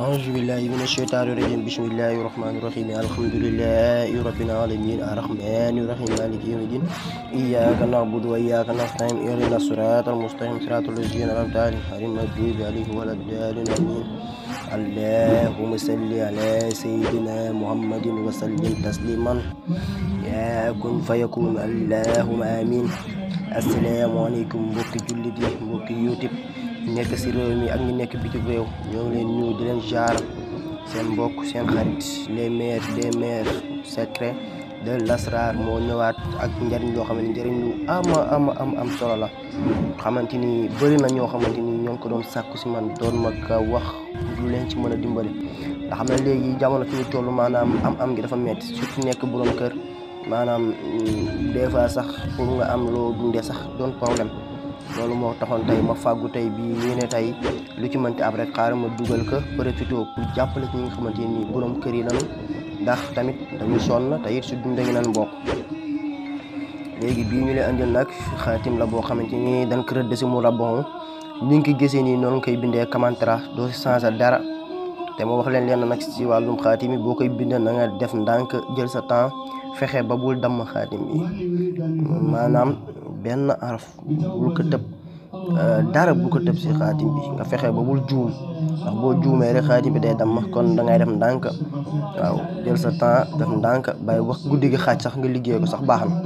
أعوذ بالله من الشيطان الرجيم بسم الله الرحمن الرحيم الحمد لله رب العالمين الرحمن الرحيم مالك يوم الدين إياك نعبد وإياك نستعين اهدنا الصراط المستقيم صراط الذين أنعمت عليهم غير المغضوب عليهم ولا الضالين آمين اللهم صل على سيدنا محمد وسلم تسليما يا كن فيكون اللهم آمين السلام عليكم mbokki jullit yi mbokki YouTube nekk ci réew mi ak ñi nekk bitim réew ñoo ngi leen nuyu di leen jaar seen mbokk seen xarit les meilleurs des meilleurs secrets de l'asrar moo ñëwaat ak njariñ loo xam ne njariñ lu am solo la xamante ni bëri na ñoo xamante ni ñoo ngi ko doon sàkku ci man doon ma ko wax lu leen ci mën a dimbali nga xam ne léegi jamono fi ñu toll maanaam am gi dafa metti surtout nekk borom kër maanaam des fois sax pour nga am loo dundee sax doon problème loolu moo taxoon tey ma fàggu tey bii ñu ne tey lu ci mënti ab rek xaaral ma dugal ko profité pour jàppale ci ñi nga xamante ni borom kër yi lañu ndax tamit dañu sonn te it si dund gi nan bokk léegi bii ñu leen andil nag xaatim la boo xamante ni dañ ko rëdd si mu rabon ni nga ko gisee nii noonu koy bindee kamantara doo si changer dara te ma wax leen nag si wàllum xaatim yi boo koy bindee na nga def ndànk jël sa temps fexe ba bul damm xaatim bi maanaam benn araf bul ko tëb dara bu ko tëb si xaatim bi nga fexe ba bul juum ndax boo juumee rek xaatim bi day damm kon da ngay def ndànk waaw jël sa temps def ndànk bàyyi wax guddi gi xaaj sax nga liggéey ko sax baax na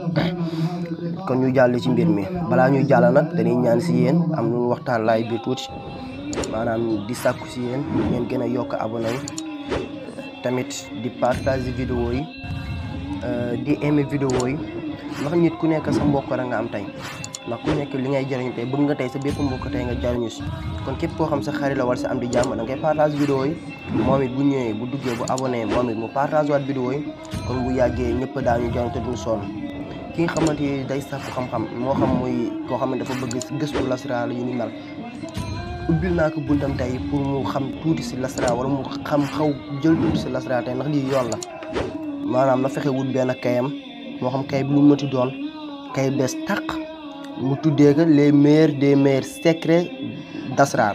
kon ñu jàll ci mbir mi balaa ñuy jàll nag dañuy ñaan si yéen am lu waxtaan laay biir tuuti maanaam di sàkku si yéen ngeen gën a yokk abonné tamit di partager vidéo yi di aimer vidéo yi ndax nit ku nekk sa mbokk rek nga am tey ndax ku nekk li ngay jariñu tey bëgg nga tey sa bépp mbokk tey nga jariñu si kon képp koo xam sa xarit la wala sa am di jàmm da ngay partage vidéo yi moom it bu ñëwee bu duggee bu abonné moom it mu partage waat vidéo yi kon bu yàggee ñëpp daañu jariñ te duñu sonn ki nga xamante ni day sàkku xam-xam moo xam muy koo xam ne dafa bëgg gëstu lasraar yu ni mel ubbil naa ko buntam tey pour mu xam tuuti si lasraar wala mu xam xaw jël tuuti si lasraar tey ndax lii yoon la maanaam na fexe wut benn kayam moo xam kay bi lu mënti doon kay bees tàq mu tuddee ko les meilleurs des meilleurs secrets d'asrar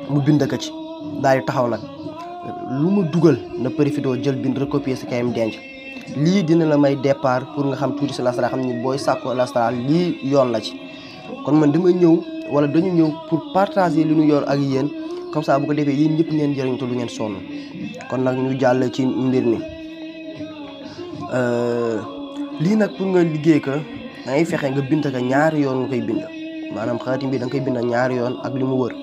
mu bind ko ci daal di taxaw nag lu mu dugal na profité jël bind recopier si kayam denc lii dina la may départ pour nga xam tuuti si lasrar xam ni booy sàkku lasrar lii yoon la ci kon man dama ñëw wala dañu ñëw pour partager li ñu yor ak yéen comme ça bu ko defee yéen ñëpp ngeen jëriñ te lu ngeen sonn kon nag ñu jàll ci mbir mi lii nag pour nga liggéey ko da ngay fexe nga bind ko ñaari yoon nga koy bind maanaam xaatim bi da nga koy bind ñaari yoon ak li mu wër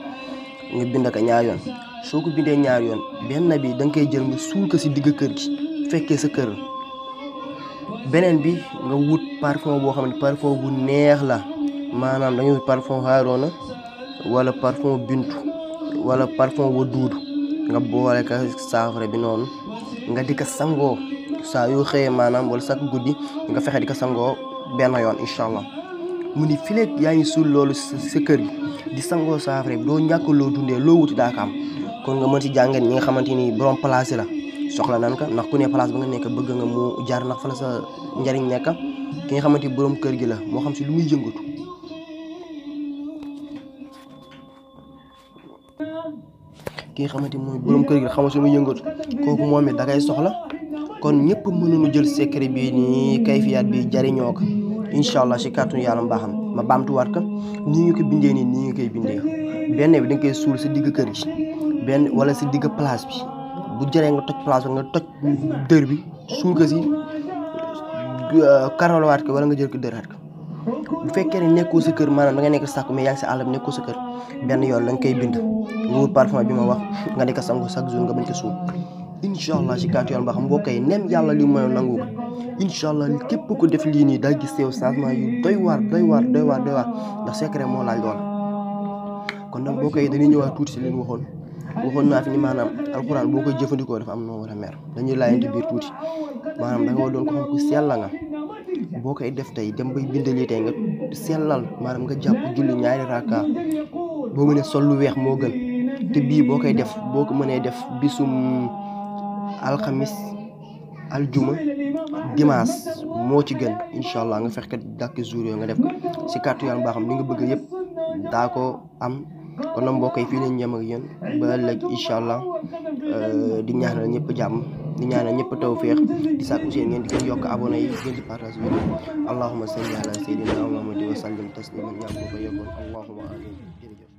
nga bind ko ñaari yoon soo ko bindee ñaari yoon benn bi da nga koy jël nga suul ko si digg kër gi fekkee sa kër beneen bi nga wut parfum boo xam ne parfum bu neex la maanaam dañuy wut parfum Haarona wala parfum Bintu wala parfum wa duudu nga boole ko saafara bi noonu nga di ko sangoo saa yoo xëyee maanaam wala sax guddi nga fexe di ko sangoo benn yoon incha allah mu ni fileeg yaa ngi suul loolu sa kër gi di sangoo saafara bi doo ñàkk loo dundee loo wuti daa ko am kon nga mën si jàngat ñi nga xamante ni borom place la soxla nan ka ndax ku ne place ba nga nekk bëgg nga mu jaar ndax fa la sa njariñ nekk ki nga xamante ni borom kër gi la moo xam si lu muy yëngatu ki nga xamante ni mooy borom kër gi la xamal si lu muy yëngatu kooku moom it da ngay soxla kon ñëpp mënuñu jël secret bi nii kayfiyaat bi jariñoo ko incha allah si kàttanu yàlla mbaaxam ma baamtuwaat ko nii ñu ko bindee nii nii nga koy bindee benn bi da nga koy suul si digg kër gi benn wala si digg place bi bu jëree nga toj place bi nga toj dër bi suul ko si karolawaat ko wala nga jël ko dëraat ko bu fekkee ne nekkoo sa kër maanaam da nga nekk sàkku mais yaa ngi si àll bi nekkoo sa kër benn yoon la nga koy bind nga wut parfum bi ma wax nga di ko sangu chaque jour nga bañ ko suul incha allah si kàttu yoon ba xam mbokk yi nem yàlla li mooy nangu ko incha allah képp ko def lii nii daa gis sew changement yu doy waar ndax secret moo laaj lool kon nag mbokk yi dañuy ñëwaat tuuti si leen waxoon naa fi ni maanaam alxuraan boo koy jëfandikoo dafa am noo war a mer dañuy laajante biir tuuti maanaam da nga war doon ko xam ku sella nga boo koy def tey dem bay bindali tey nga sellal maanaam nga jàpp julli ñaari raka boo mënee sol lu weex moo gën te bii boo koy def boo ko mënee def bisum alxamis aljuma dimanche moo ci gën incha allah nga fex ka dàkk jour yooyu nga def ko si kàttu yàlla baa xam li nga bëgg yëpp daa ko am kon nag mbokk yi fii lañ jëm ak yéen ba ëllëg incha allah di ñaanal ñëpp jàmm di ñaanal ñëpp tawfeex di sàkku seen ngeen di gën yokk abonné yi gën di partage vidéo allahumma salli ala sayyidina muhammadin wa sallim tasliman yaa ko yokkoon allahumma amin jërëjëf